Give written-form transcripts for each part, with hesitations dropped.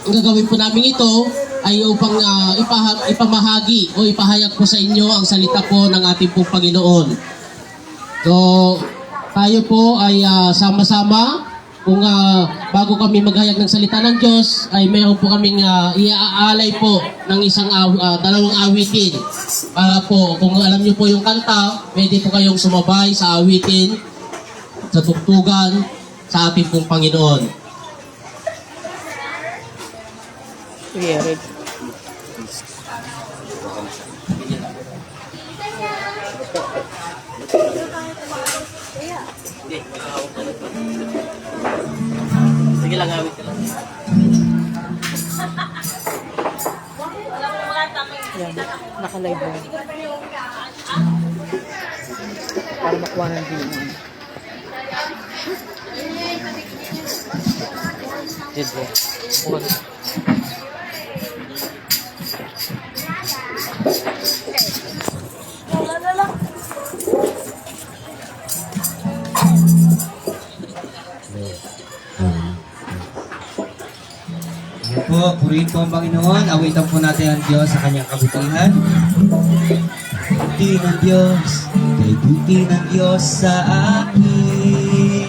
ang gagawin po namin ito ay upang ipamahagi o ipahayag po sa inyo ang salita po ng ating pong Panginoon. So, tayo po ay sama-sama kung bago kami maghayag ng salita ng Diyos ay mayroon po kaming iaalay po ng dalawang awitin. Para po, kung alam niyo po yung kanta, pwede po kayong sumabay sa awitin, sa tugtugan, sa ating pong Panginoon. Yeah, ready. Sige lang, awit ka lang. Yan, naka-live na. Para makuha ng view. Yes, bro. Ayan po, purihin po ang Panginoon. Awitan po natin ang Diyos sa kanyang kabutihan. Buti ng Diyos, kay buti ng Diyos sa akin.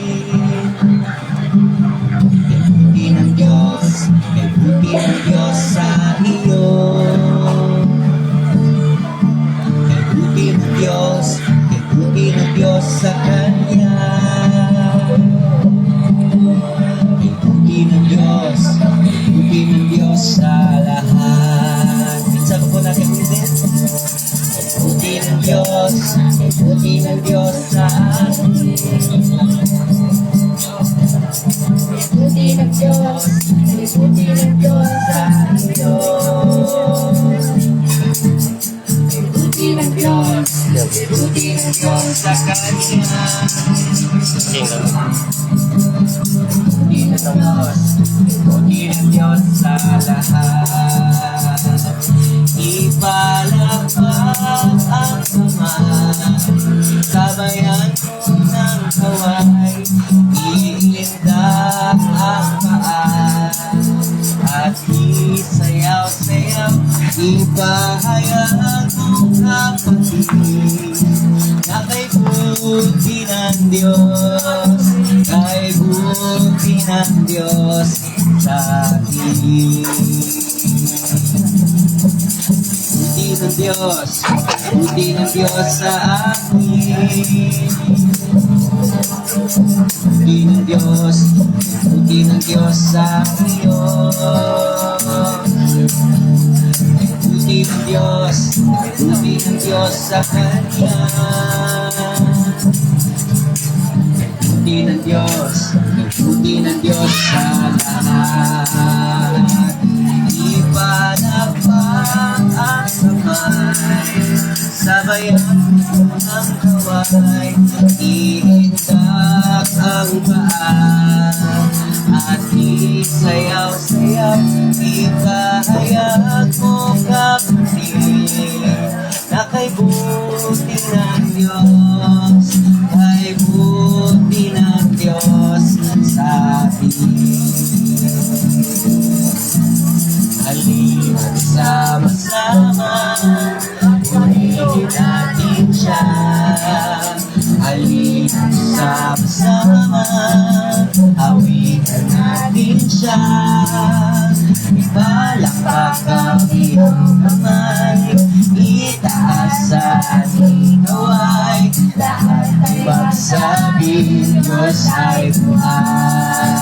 Kay buti ng Diyos, kay buti ng Diyos sa iyo. Kay buti ng Diyos, kay buti ng Diyos sa kanya. Kay buti ng Diyos, buti ng Diyos sa lahat. Sabi po natin ulit. Buti ng Diyos, buti ng Diyos sa atin. Buti ng Diyos, buti ng Diyos sa iyo. Buti ng Diyos, buti ng Diyos sa kanya. Buti ng Diyos, buti ng Diyos sa lahat. Ipalakpak ang kamay, sabayan mo ng kaway. Iindak ang paa at isayaw-sayaw. Ipahayag mo kapatid na kay buti ng Diyos, kay buti ng Diyos sa atin. Buti ng Diyos, buti ng Diyos sa akin. Buti ng Diyos, buti ng Diyos sa iyo. Buti ng Diyos, buti ng Diyos sa kanya. Buti ng Diyos, buti ng Diyos sa lahat. Ipanagpang ang kamay, sabayan mo ng kaway. Iindak ang paa at isayaw-sayaw. Ipahayag mo kapatid na kay buti ng Diyos, kay buti ng Diyos sa atin. Halina't sama-sama, purihin natin siya. Halina't sama-sama, awitan natin siya. Ipalakpak ang iyong kamay, itaas sa ating kaway. Lahat ay magsabing Diyos ay buhay.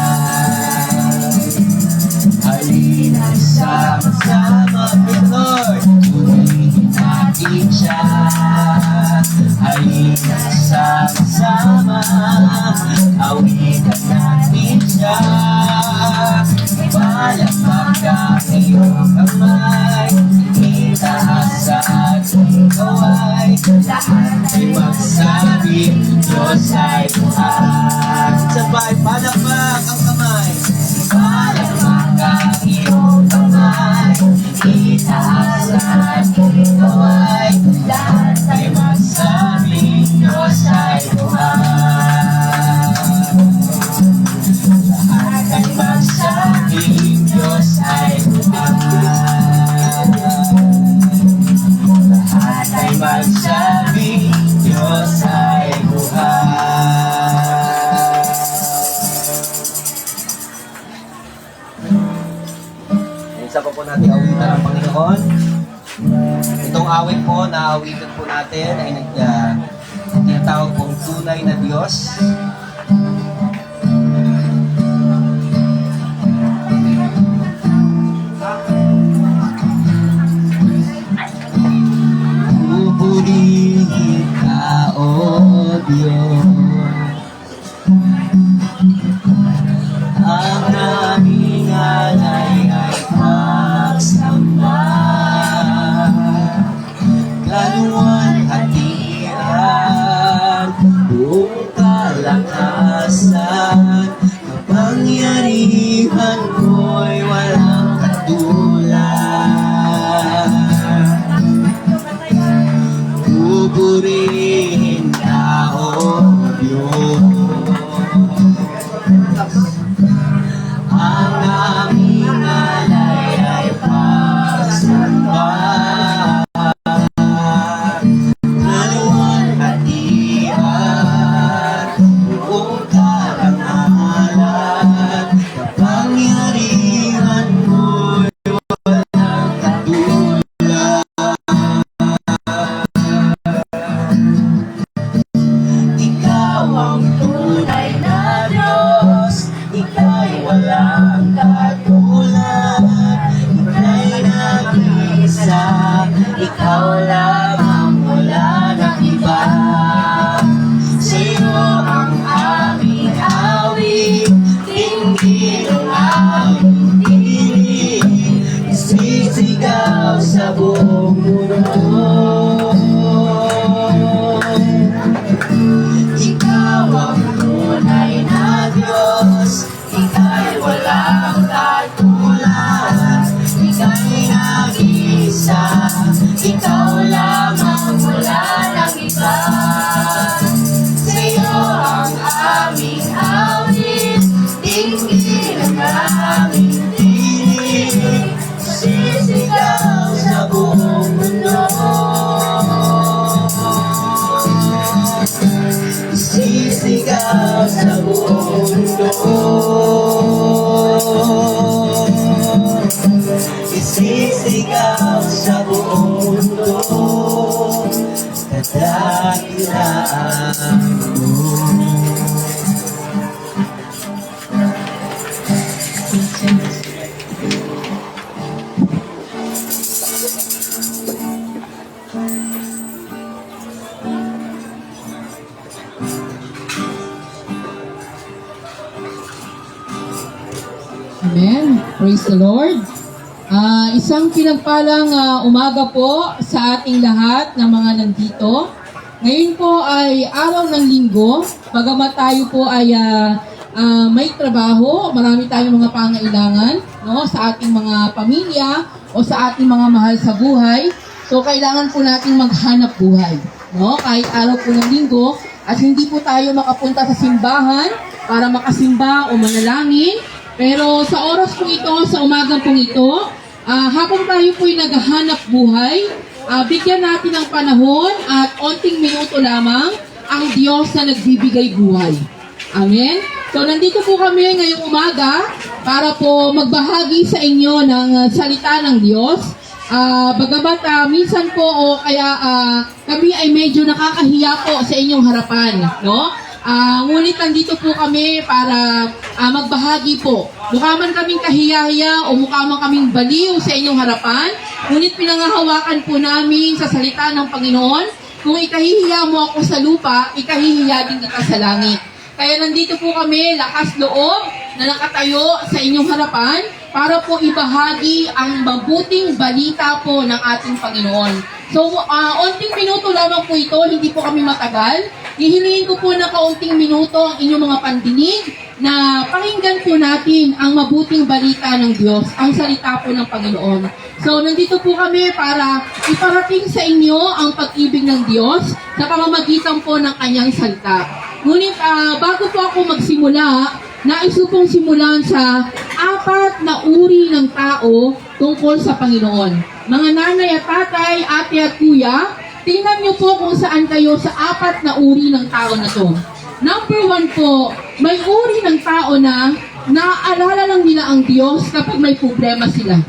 Halina't sama-sama, Lord, purihin natin siya. Halina't sama-sama, awitan natin siya. Ipalakpak ang iyong kamay, itaas sa ating kaway. Lahat ay magsabing Diyos ay buhay. Sabay, palakpak ang kamay. Palakpak ang iyong kamay, itaas sa ating kaway. Lahat ay magsabing Diyos ay buhay. Lahat ay magsabing Diyos ay Isa pa po natin awitan ng Panginoon. Itong awit po na awitan po natin ay tinatawag pong tunay na Diyos. Pupurihin ka, O Diyos, ang aming alay ay pagsamba, kaluwalhatian, buong kalakasan, kapangyarihan mo'y walang katulad. Pupurihin ka, O Diyos, ang aming alay ay pagsamba, kaluwalhatian, buong karangalan, kapangyarihan mo'y walang katulad. Ikaw ang tunay na Diyos, ika'y walang katulad, ika'y nag-iisa, ikaw lamang, wala nang iba. Sa'yo ang aming awit, tingin ang aming tinig, isisigaw sa buong mundo. Ikaw ang tunay na Diyos, ika'y walang katulad, ika'y nag-iisa, ikaw lamang, wala nang iba. Sa'yo ang aming awit, tingin ang aming tinig, sisigaw sa buong mundo. Sisigaw sa buong mundo. Isisigaw sa buong mundo, kadakilaan mo. Amen. Praise the Lord. Isang pinagpalang umaga po sa ating lahat ng mga nandito. Ngayon po ay araw ng linggo. Bagamat tayo po ay may trabaho, marami tayong mga pangailangan, no, sa ating mga pamilya o sa ating mga mahal sa buhay. So kailangan po nating maghanap buhay, no? Kahit araw po ng linggo at hindi po tayo makapunta sa simbahan para makasimba o manalangin. Pero sa oras po ito, sa umagang po ito, habang tayo po'y naghahanap buhay, bigyan natin ng panahon at onting minuto lamang ang Diyos na nagbibigay buhay. Amen? So, nandito po kami ngayong umaga para po magbahagi sa inyo ng salita ng Diyos. Bagamat minsan po o kaya kami ay medyo nakakahiya po sa inyong harapan, no? Ngunit nandito po kami para magbahagi po. Mukha man kaming kahiya-hiya o mukha man kaming baliw sa inyong harapan, ngunit pinangahawakan po namin sa salita ng Panginoon, kung ikahihiya mo ako sa lupa, ikahihiya din kita sa langit. Kaya nandito po kami, lakas loob, na nakatayo sa inyong harapan para po ibahagi ang mabuting balita po ng ating Panginoon. So, onting minuto lamang po ito, hindi po kami matagal. Hihiliin ko po na kaunting minuto ang inyong mga pandinig na pakinggan po natin ang mabuting balita ng Diyos, ang salita po ng Panginoon. So, nandito po kami para iparating sa inyo ang pag-ibig ng Diyos sa pamamagitan po ng kanyang salita. Ngunit bago po ako magsimula, nais ko pong simulan sa 4 na uri ng tao tungkol sa Panginoon. Mga nanay at tatay, ate at kuya, tingnan niyo po kung saan kayo sa 4 na uri ng tao na to. Number 1 po, may uri ng tao na naaalala lang nila ang Diyos kapag may problema sila.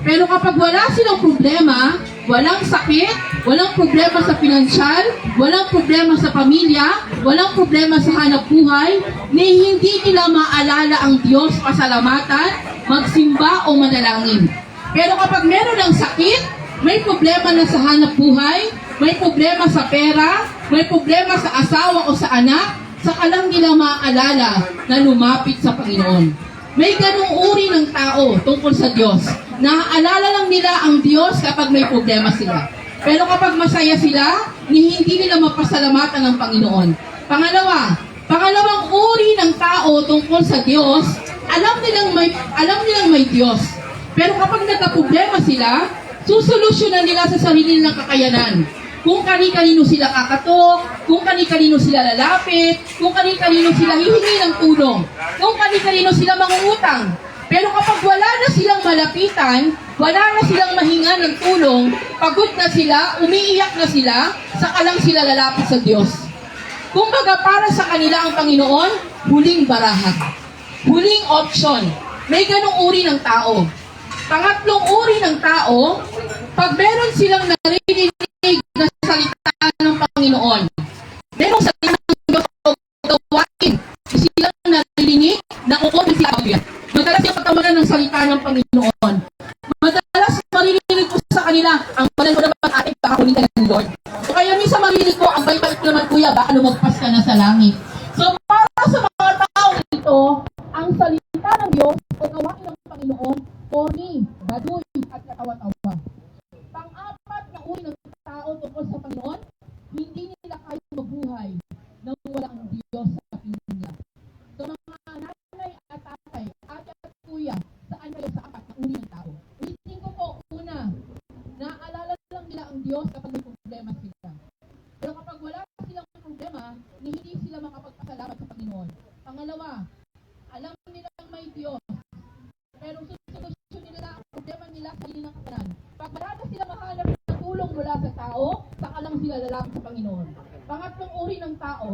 Pero kapag wala silang problema, walang sakit, walang problema sa pinansyal, walang problema sa pamilya, walang problema sa hanap buhay, ni hindi nila maalala ang Diyos, pasalamatan, magsimba o manalangin. Pero kapag meron ng sakit, may problema na sa hanap buhay, may problema sa pera, may problema sa asawa o sa anak, saka lang nila maaalala na lumapit sa Panginoon. May ganong uri ng tao tungkol sa Diyos. Naaalala lang nila ang Diyos kapag may problema sila. Pero kapag masaya sila, hindi nila mapasalamatan ng Panginoon. Pangalawang uri ng tao tungkol sa Diyos, alam nilang may Diyos. Pero kapag nagka-problema sila, susolusyonan nila sa sarili nilang kakayanan. Kung kani-kanino sila kakatok, kung kani-kanino sila lalapit, kung kani-kanino sila hihingi ng tulong, kung kani-kanino sila mangungutang. Pero kapag wala na silang malapitan, wala na silang mahinga ng tulong, pagod na sila, umiiyak na sila, saka lang sila lalapit sa Diyos. Kumbaga para sa kanila ang Panginoon, huling baraha, huling option. May ganong uri ng tao. Pangatlong uri ng tao, pag meron silang narinig na salita ng Panginoon, merong salita ng Diyos o gawain, silang narinig na ukod sila kaya. Madalas yung pagtawanan ng salita ng Panginoon. Madalas maririnig ko sa kanila, ang banal mo naman ating kakakunin ka ng Lord. O kaya minsan maririnig ko, ang bait-bait naman kuya, baka lumagpas ka na sa langit. So para sa mga tao dito, ang salita ng Diyos o gawain ng Panginoon, corny, baduy, at katawa-tawa. Pang-apat na uri ng tao tungkol sa Panginoon, hindi nila kayang mabuhay nang wala ang Diyos sa piling nila. So mga nanay at tatay, ate at kuya, saan kayo sa apat na uri ng tao? Ulitin ko po, una, naalala lang nila ang Diyos kapag may problema sila. Pero kapag wala silang problema, hindi sila makapagpasalamat sa Panginoon. Pangalawa, alam nilang may Diyos, pero susolusyon nila ang problema nila sa sarili ng kanan. Pag marada sila mahanap ng tulong mula sa tao, saka lang sila lalapit sa Panginoon. Pangatlong uri ng tao,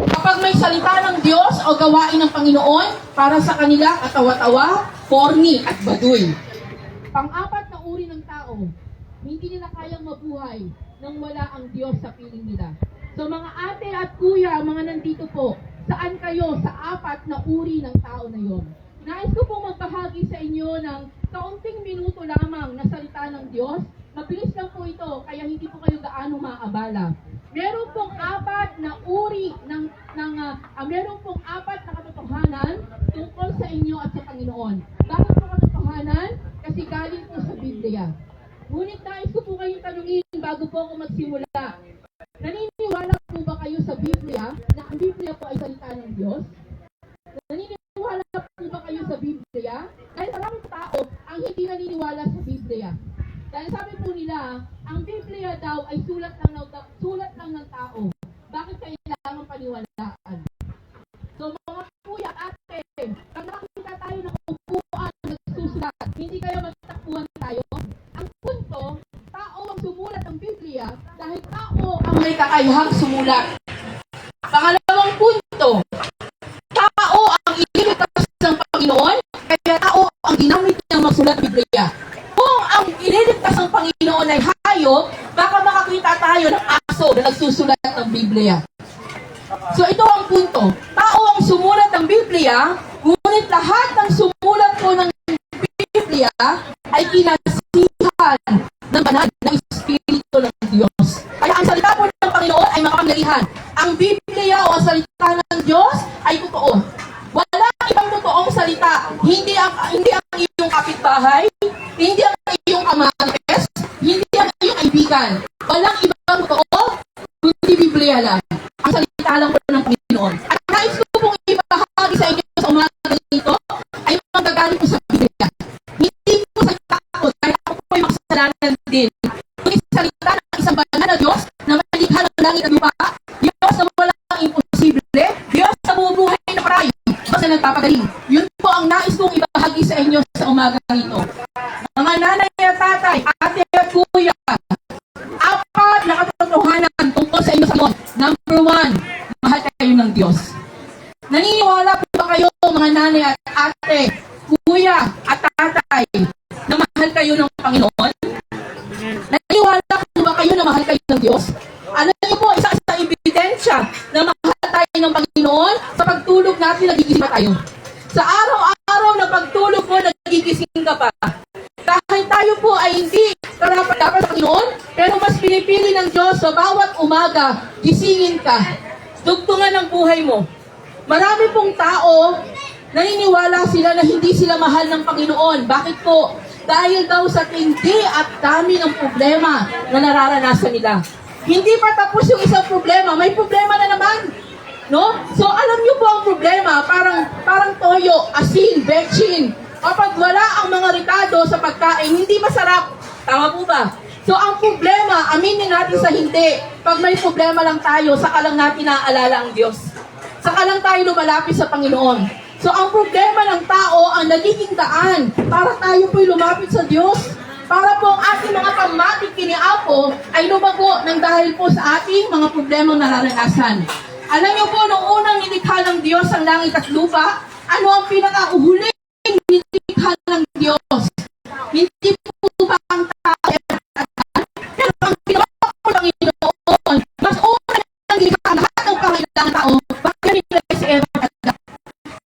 kapag may salita ng Diyos o gawain ng Panginoon, para sa kanila katawa-tawa, corny at baduy. Pang-apat na uri ng tao, hindi nila kayang mabuhay nang wala ang Diyos sa piling nila. So mga ate at kuya, mga nandito po, saan kayo sa apat na uri ng tao na yon? Nais ko pong magbahagi sa inyo ng kaunting minuto lamang na salita ng Diyos. Mabilis lang po ito, kaya hindi po kayo gaano maabala. Meron pong apat na uri meron pong apat na katotohanan tungkol sa inyo at sa Panginoon. Bakit po katotohanan? Kasi galing po sa Biblia. Ngunit nais ko po kayong tanungin bago po ako magsimula. Naniniwala po ba kayo sa Biblia na ang Biblia po ay salita ng Diyos? Naniniwala po ba kayo sa Biblia? Dahil maraming tao ang hindi naniniwala sa Biblia. Dahil sabi po nila, ang Biblia daw ay sulat lang ng tao. Bakit kailangan paniwalaan? So mga kuya, ate, pag nakakita tayo ng upuan nagsusulat, hindi kaya magtakbuhan tayo? Ang punto, tao ang sumulat ng Biblia dahil tao ang may kakayahang sumulat. Pangalawang punto, tao ang ililigtas ng Panginoon, kaya tao ang ginamit niyang magsulat ng Biblia. Kung ang ililigtas ng Panginoon ay hayop, baka makakita tayo ng aso na nagsusulat ng Biblia. So ito ang punto. Tao ang sumulat ng Biblia, ngunit lahat ng sumulat po ng Biblia ay kinasihan ng banal na Espiritu ng Diyos. Kaya ang salita po ng Panginoon ay makapangyarihan. Ang Biblia o ang salita ng Diyos ay totoo. Wala ibang totoong salita. Hindi ang iyong kapitbahay, hindi ang iyong kamates, hindi ang iyong kaibigan. Walang ibang totoo, kundi Biblia lang. Ang salita lang po ng Panginoon. At nais ko pong ibahagi sa inyo sa umaga nito ay manggagaling po sa Biblia. Hindi po salita ko dahil ako po ay makasalanan din. Kundi salita ng isang banal na Diyos na malikha ng langit at lupa, Diyos na walang imposible, Diyos na bumubuhay na paray, Diyos na nagpapagaling. Yun po ang nais kong ibahagi sa inyo sa umaga nito. Mga nanay at tatay, ate at kuya, apat na katotohanan tungkol sa inyo sa Panginoon. Number one, mahal kayo ng Diyos. Naniniwala po ba kayo mga nanay at tatay na mahal kayo ng Panginoon? Naniwala po ba kayo na mahal kayo ng Diyos? Alam niyo po, isa sa ebidensya na mahal tayo ng Panginoon, sa pagtulog natin, nagigising pa tayo. Sa araw-araw na pagtulog mo, nagigising ka pa. Kahit tayo po ay hindi karapat-dapat sa Panginoon, pero mas pinipili ng Diyos sa bawat umaga, gisingin ka. Dugtungan ang buhay mo. Marami pong tao, naniniwala sila na hindi sila mahal ng Panginoon. Bakit po? Dahil daw sa tindi at dami ng problema na nararanasan nila. Hindi pa tapos yung isang problema, may problema na naman. No? So alam niyo po ang problema, parang toyo, asin, betchin. Kapag wala ang mga ricado sa pagkain, hindi masarap. Tama po ba? So ang problema, aminin natin sa hindi. Pag may problema lang tayo, saka lang natin naaalala ang Diyos. Saka lang tayo lumalapit sa Panginoon. So ang problema ng tao, ang nagiging daan para tayo po'y lumapit sa Diyos. Para po ang ating mga pamatik kiniapo ay lumago ng dahil po sa ating mga problemang nararanasan. Alam niyo po, nung unang nilikha ng Diyos ang langit at lupa, ano ang pinakauhuling nilikha ng Diyos? Hindi po ba ang tao? Pero ang Panginoon, mas una nang nilikha lahat ng pangailangan tao, bakit nilagay si Eva at Adam?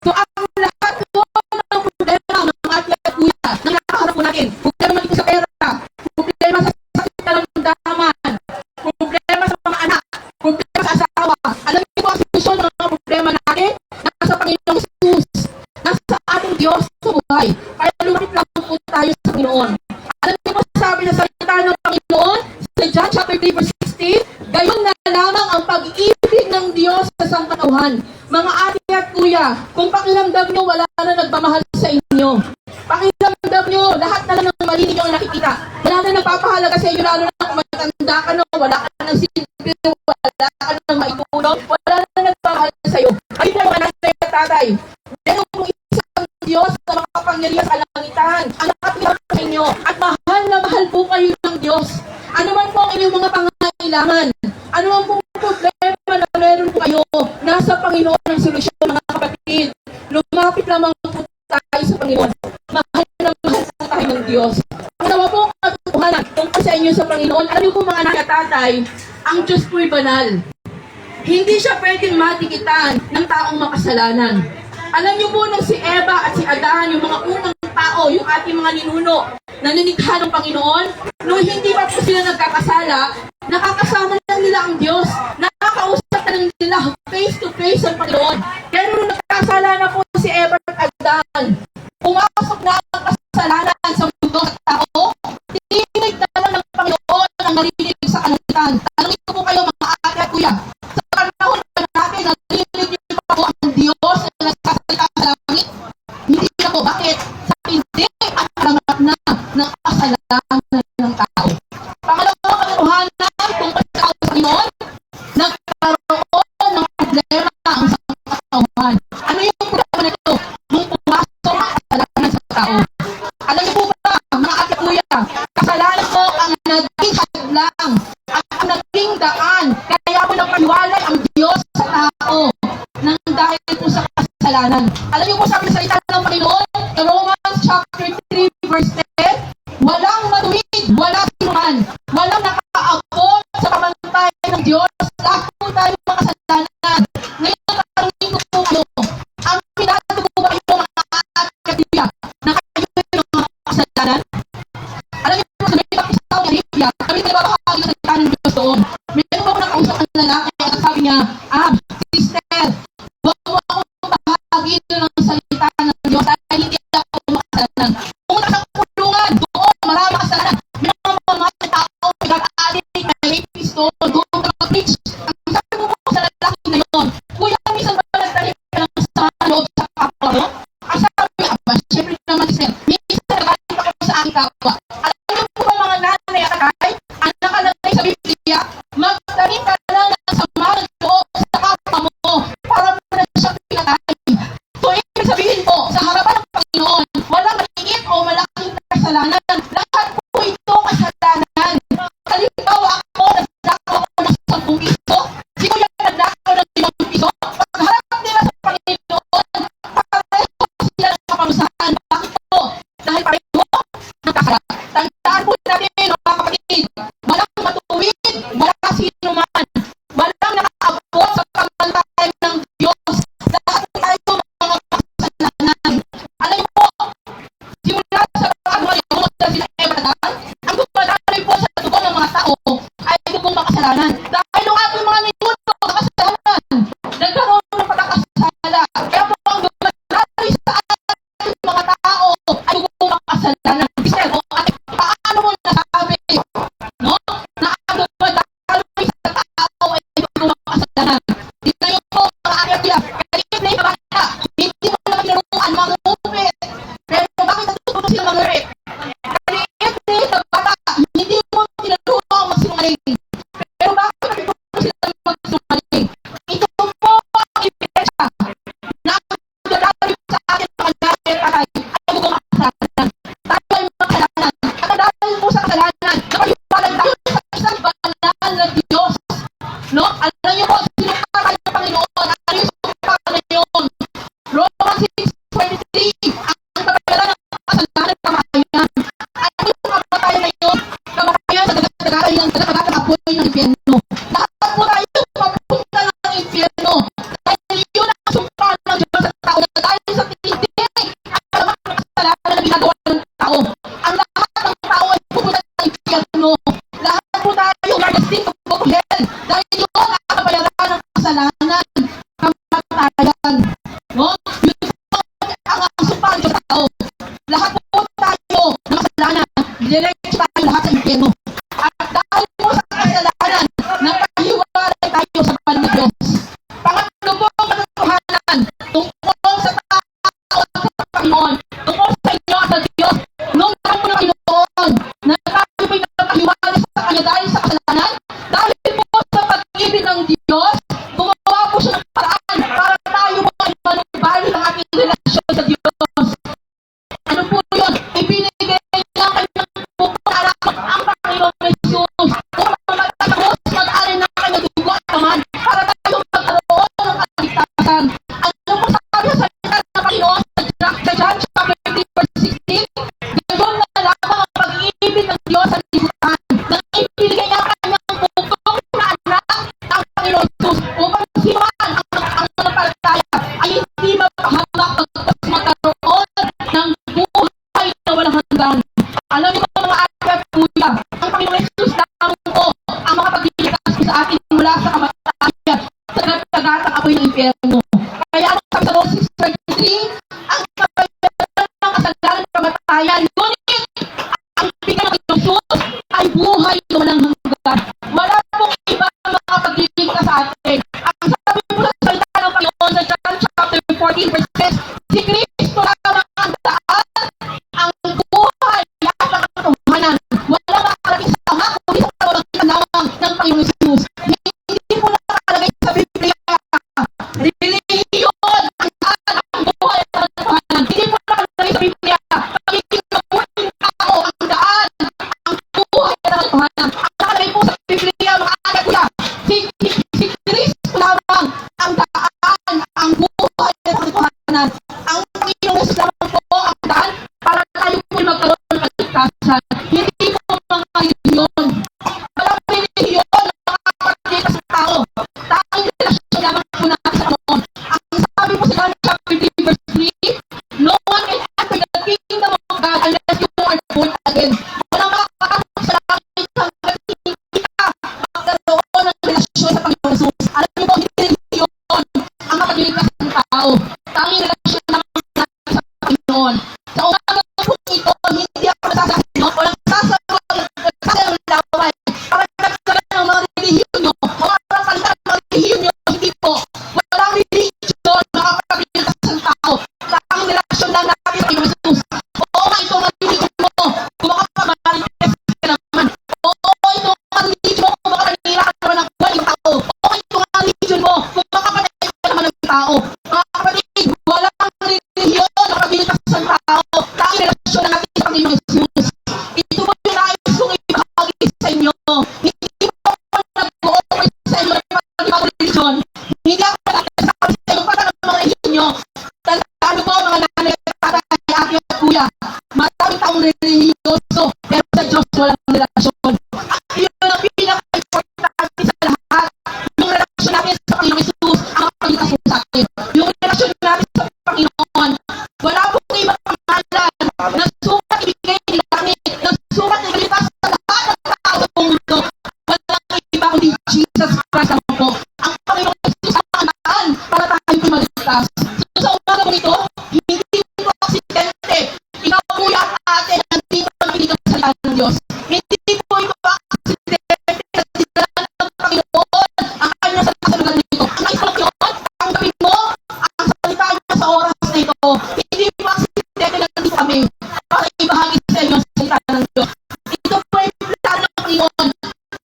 So ang lahat po ng problema ng ating at kuya, na nakaharap po natin, problema dito sa pera, problema sa sakit na damdaman, problema sa mga anak, problema sa asawa. Alam niyo po ang solusyon ng mga problema natin? Nasa Panginoong Jesus, nasa ating Diyos sa buhay. Kaya lumapit lang po tayo sa Panginoon. Alam niyo po sabi na salita ng Panginoon sa John chapter 3 verse 16, gayon na lamang ang pag-ibig ng Diyos sa sangkatauhan. Mga ate at kuya, kung pakiramdam nyo wala na nagmamahal sa inyo, pakiramdam nyo lahat na lang ng mali ninyo ang nakikita, wala na nagpapahalaga sa inyo, lalo na kung matanda ka na, wala ka ng silbi, wala ka ng maitulong, wala na nagmamahal sa iyo. Ayun na mga nanay at tatay, meron pong isang Diyos na makapangyarihan sa kalangitan ang nakatira sa inyo, at mahal na mahal po kayo ng Diyos. Ano man po ang inyong mga pangangailangan, ano man po problema na meron po kayo, nasa Panginoon ang solusyon, mga kapatid. Lumapit lamang po tayo sa Panginoon. Mahal na mahal po tayo ng Diyos. Ang nawa po ang katotohanan tungkol sa inyo sa Panginoon, alam niyo po mga anak at tatay, ang Diyos po'y banal. Hindi siya pwedeng matikitan ng taong makasalanan. Alam niyo po nang si Eva at si Adan, yung mga unang tao, yung ating mga ninuno, na nilikha ng Panginoon, nung hindi pa po sila nagkakasala, nakakasama lang nila ang Diyos, nakakausap na lang nila face to face ang Panginoon. Pero nung nagkakasala na po si Eva at Adan, pumasok na ang kasalanan sa mundo at tao, tininig na lang ng Panginoon ang narinig sa kalangitan. Tanungin ko po kayo mga ate at kuya, sa panahon na natin, narinig niyo pa po ang Diyos na nagsasalita sa langit? Hindi na po. Bakit? Sa hindi at karangat na ng kasalanan ng tao. Pangalawang katotohanan tungkol sa Panginoon, nagkaroon ng problema ang sangkatauhan. Ano yung problema nito? Nung pumasok ang kasalanan sa tao. Alam niyo po ba, mga ate kuya, kasalanan po ang naging hadlang at ang naging daan. Kaya po nagpaliwalay ang Diyos sa tao nang dahil po sa kasalanan. Alam niyo po sabi sa salita ng Panginoon, Romans chapter 3 verse 10, walang matuwid, walang sinuman, walang nakaabot sa pamantayan ng Diyos. Lahat po tayo makasalanan. Ngayon, katanungin ko po kayo, ang pinatado po ba kayo mga at-katiya na kayo yung mga kasalanan? Alam niyo po, sa may kapisaw ni Arabia, kami nababahagi ng salita ng Diyos doon. Meron po ako nakausap ang lalaki at sabi niya, sister, huwag mo akong bahagi ng salita ng Diyos dahil hindi ako makasalanan. Kung nasa kulungan, doon, marami kasalanan. May mga tao, may nag-aadik, may rapist doon, doon mag-preach. Ang sabi mo po sa lalaki na yun, kuya, minsan ba nagtanim ka ng sa loob sa kapwa mo? Ang sabi, syempre naman siya, minsan nagalit ako sa aking kapwa. Alam niyo po ba mga nanay at tatay, ang nakalagay sa Biblia, magtanim ka lang ng sama ng loob sa kapwa mo para mo na siya pinatay. So, ibig sabihin po, sa harapan ng Panginoon, walang maliit o malaking kasalanan. Lahat po ito kasalanan. Halimbawa ako, nagnakaw ako ng 10 piso. Si Kuya nagnakaw ng 5 piso. Pagharap nila sa Panginoon, pareho sila ng kaparusahan. Bakit po? Dahil pareho Diyos sa libutan na ibigay niya ang kanyang pugong na anak ang Panginoon Jesus upang si man ang nanampalataya ay hindi mapahamak pagkos magkaroon ng buhay na walang hanggan. Alam niyo ba mga ate at kuya, ang Panginoon Jesus lamang po ang makapagligtas sa atin mula sa kamatayan sa nagtagatang apoy ng impyerno. Kaya ang sabi sa Roses 33, ang kapayaran ng kasalanan ng kamatayan, ngunit ang bigay ng Jesus ay buhay na walang hanggan. Wala pong iba makapagligtas sa atin. Ang sabi po sa salita ng Panginoon sa John chapter 14 verses, si Kristo lamang ang daan, ang buhay at ang katotohanan. Wala nakalagay sa tama kundi sa pamamagitan lamang ng Panginoon Jesus. Hindi po nakalagay sa Biblia relihiyon ang daan, ang buhay at ang katotohanan. Hindi po nakalagay sa Biblia pagiging mabuting tao ang daan, ang buhay at ang katotohanan. Ang nakalagay po sa Biblia mga ate at kuya, si Kristo lamang ang daan, ang buhay at ang katotohanan. Ang Panginoon Jesus lamang po ang daan para tayo po magkaroon ng kaligtasan. Hindi po mga relihiyon. Walang relihiyon na makakapagligtas sa tao. Tanging relasyon lamang po natin sa Panginoon. Ang sabi po sa John chapter 3 verse 3, no one can enter the kingdom of God unless you are born again. Walang makakapasok sa langit hanggang hindi ka magkaroon ng relasyon sa Panginoon Jesus. Alam niyo po, hindi relihiyon ang makapagligtas ng tao. Tanging relasyon lamang natin sa Panginoon. Sa umaga po ito, hindi ako nasasabi, walang sasabang laway. Para nagsasabi ng mga relihiyon nyo, mga salita ng mga relihiyon nyo, hindi po. Walang relihiyon makapagligtas ng tao. Tanging relasyon lang natin sa Panginoon Jesus. Oo nga, ito ang relihiyon mo. Kung makapagligtas ka naman. Oo, ito ang relihiyon mo. Kung makapagligtas ka naman ng buhay ng tao. Oo, ito ang relihiyon mo. Kung makapagligtas ka naman ng tao. Mga kapatid, walang relihiyon makapagligtas ng tao. Tanging relasyon lang natin sa Panginoon Jesus. Ito po yung nais kong ibahagi sa inyo. Hindi po ako nag-o-offer sa inyo ng mga relihiyon. Hindi ako nagsasabi sa inyo para ng mga relihiyon nyo. Tandaan mo mga nanay at tatay, ate at kuya. Maraming taong relihiyoso, pero sa Diyos walang relasyon. At yun ang pinaka-importante sa lahat. Yung relasyon natin sa Panginoon Jesus ang makapagligtas po sa atin. Yung relasyon natin sa Panginoon, wala pong ibang pangalan na sukat ibigay ni langit, na sukat iligtas sa lahat ng tao sa mundo. Walang iba kundi Jesus Christ lang po. Ang Panginoon Jesus ang daan para tayo maligtas. So sa umaga po nito, hindi po aksidente. Ikaw po yung ate na nandito ang pinig ng salita ng Diyos. Hindi po ito aksidente na sinala ng Panginoon ang kanyang salita sa lugar nito. Ang nais ko lang yun, tanggapin mo ang salita niya sa oras na ito. Hindi po aksidente na nandito kami para ibahagi sa inyo ang salita ng Diyos. Ito po ay plano ng Panginoon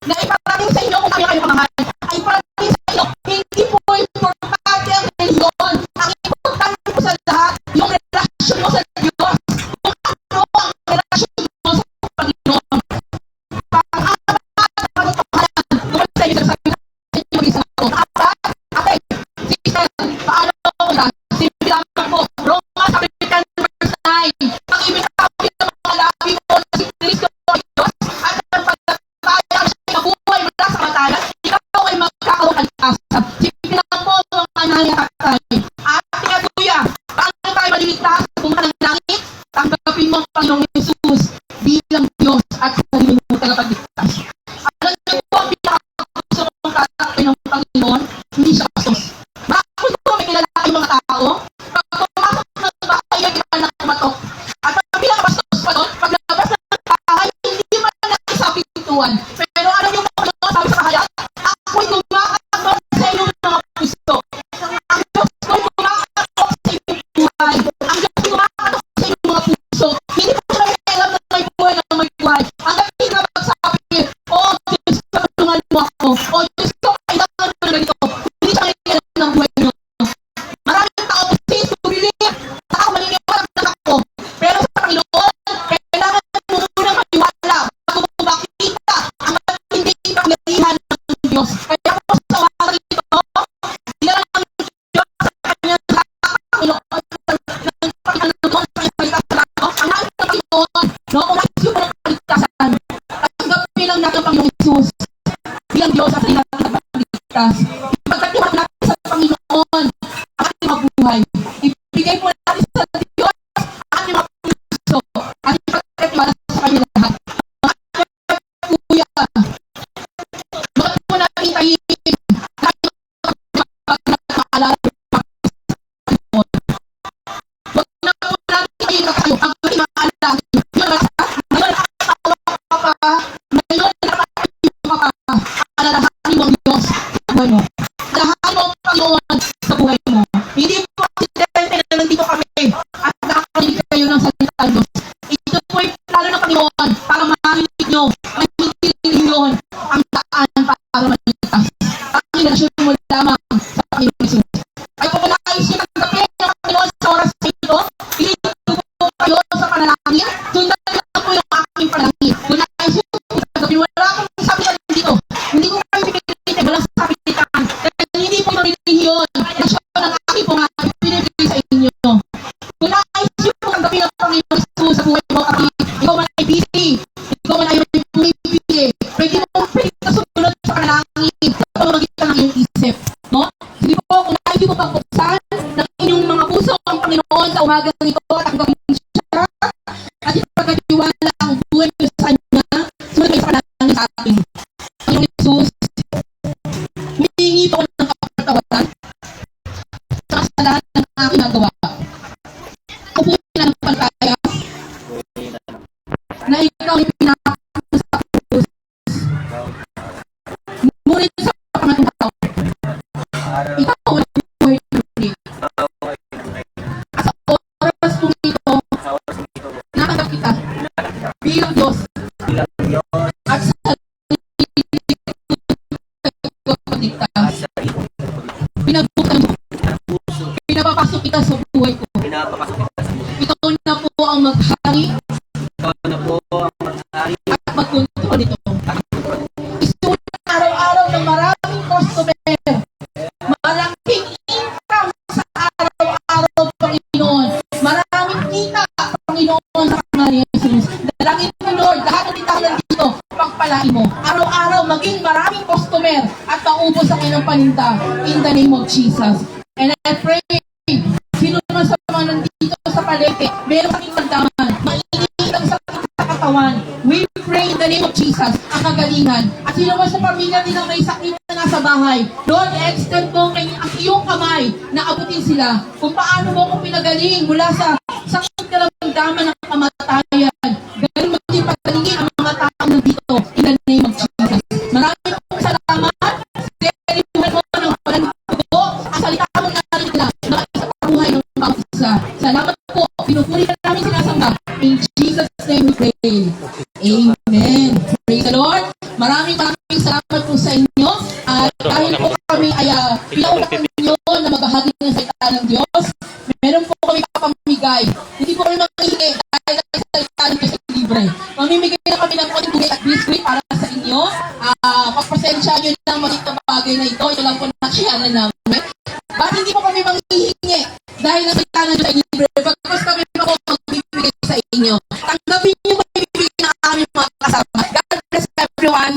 na iparating sa inyo kung kaya kayo kamahal. Ay iparating sa inyo, hindi po importante ang relihiyon. Ang importante po sa lahat, yung relasyon mo sa Diyos. Kung ano ang relasyon mo sa Panginoon. Pang-apat na katotohanan, tungkol sa inyo, sabi na sa inyo mag-isa ko. Ate, sister, paano ko na? Simple lamang po. Roma chapter 10 verse 9. Ang ibig sabihin ng mga labi mo na si Kristo ay Diyos at ang pagkataya siya mabuhay mula sa kamatayan, ikaw ay magkakaroon ng kaligtasan. Simple lang po mga nanay at tatay. Ate at kuya, paano tayo maliligtas kung ka ng langit? Tanggapin mo ang Panginoong Jesus bilang Diyos at sarili mo tagapagligtas. Alam niyo po ang pinakagusto kong katakay ng Panginoon, hindi siya bastos. Bakit po may kilala kayong mga tao? Pag pumasok ng bahay, ay iba na kumatok. At pag pinakabastos pa doon, pag labas ng bahay, hindi man lang sa pintuan. Pero alam niyo po, sabi sa kahayat, ako'y kumakatok sa inyong mga puso. Ang Diyos ko'y kumakatok sa inyong buhay. Ang Diyos ko'y kumakatok sa inyong mga puso. Hindi po siya may alam na may buhay na may buhay. Ang dapat na magsabi, oh Diyos, tulungan mo ako. Oh Diyos ko, kailangan mo ganito. Hindi siya may alam ng buhay niyo. Maraming tao kasi sumilit. Ako maniniwala na ako. Pero sa Panginoon, kailangan mo muna maniwala bago mo makita ang matinding kapangyarihan ng Diyos. Kaya po sa umaga nito, dinala ng Diyos sa kanyang Panginoon ng Panginoon sa kanyang salita sa lahat. Ang nais ng Panginoon, no, kung nais yung kaligtasan, ligtas. Ipagkatiwala natin sa Panginoon ang ating mga buhay. Ibigay po natin sa Diyos ang ating mga puso at ipagkatiwala sa Kanya lahat. Mga kuya, bakit po natin tayin tayo maalala ng Panginoon? Huwag na po natin tayin kayo ang ating maalala. Ngayon nakakatawa ka pa, ngayon nakakatawa ka pa, alalahanin mo ang Diyos sa buhay mo. Alalahanin mo ang Panginoon sa buhay mo. Hindi po aksidente na nandito kami at nakakarinig kayo ng salita ng Diyos. Ito po ay plano ng Panginoon para marinig nyo na hindi yun ang daan para maligtas. Ang relasyon mo lamang sa Panginoon Jesus. Ay kung nais nyo tanggapin ng Panginoon sa oras sa ito, ilito po kayo sa panalangin. Sundan lang po yung aking panalangin. Kung nais nyo tanggapin, wala akong sabi na dito. Hindi ko kayo pinipilitin, walang sabitan. Dahil hindi po relihiyon na siya ng aking po nga pinipili sa inyo. Kung nais nyo tanggapin ang Panginoon Jesus sa buhay mo, at ikaw man ay busy, ikaw man ay pumipili, pwede mo sumunod sa panalangin sa pamamagitan ng iyong isip. No? Sige po, kung nais nyo pagpuksan ng inyong mga puso ang Panginoon sa umagang ito, tanggapin siya at ipagkatiwala ang buhay nyo sa Kanya, sumunod kayo sa panalangin sa ating Panginoon Jesus. Humingi po ako ng kapatawaran sa kasalanan ng aking nagawa. Ako po pinanampalataya na ikaw ay pinakapo sa krus. Ngunit sa pangatong tao, ikaw ay buhay na muli. At sa oras kong ito, natanggap kita bilang Diyos at sa pagligtas. Pinagbukan mo. Pinapapasok kita sa buhay ko. Ikaw na po ang maghari at magkontrol ito. Isulat araw-araw ng maraming customer. Malaking income sa araw-araw, Panginoon. Maraming kita, Panginoon, sa pangalan ni Jesus. Dalangin mo, Lord, lahat ng titang nandito, pagpalain mo. Araw-araw, maging maraming customer at maubos ang inyong paninda in the name of Jesus. And I pray, sino naman sa mga nandito sa palete, meron sakit magdaman, mainit ang sakit sa katawan. We pray in the name of Jesus, ang kagalingan. At sino naman sa pamilya nilang may sakit na nasa bahay, Lord, extend mo ang iyong kamay na abutin sila kung paano mo kung pinagaling mula sa sakit na damdaman ng kamatayan. Ganun maging pagalingin ang mga tao nandito in the name of Jesus. Maraming pong salamat. Terihan mo ng pagkalugo ang salita mo narinig na sa buhay ng bawat isa. Salamat po. Pinupuri na namin sinasamba. In Jesus' name we pray. Amen. Praise the Lord. Maraming salamat po sa inyo. At dahil po kami ay pinaunakan ninyo na magbahagi ng salita ng Diyos, meron po kami papamigay. Hindi po kami manghihingi dahil sa salita ng Diyos ay libre. Mamimigay na kami ng konting tubig at biscuit para sa inyo. Pagpasensya nyo lang maliit na bagay na ito. Ito lang po nakiyanan namin. Bakit hindi po kami manghihingi dahil ang salita ng Diyos ay libre? Pagkos kami po magbibigay sa inyo. Tanggapin nyo magbibigay ng aming mga kasama. God bless everyone.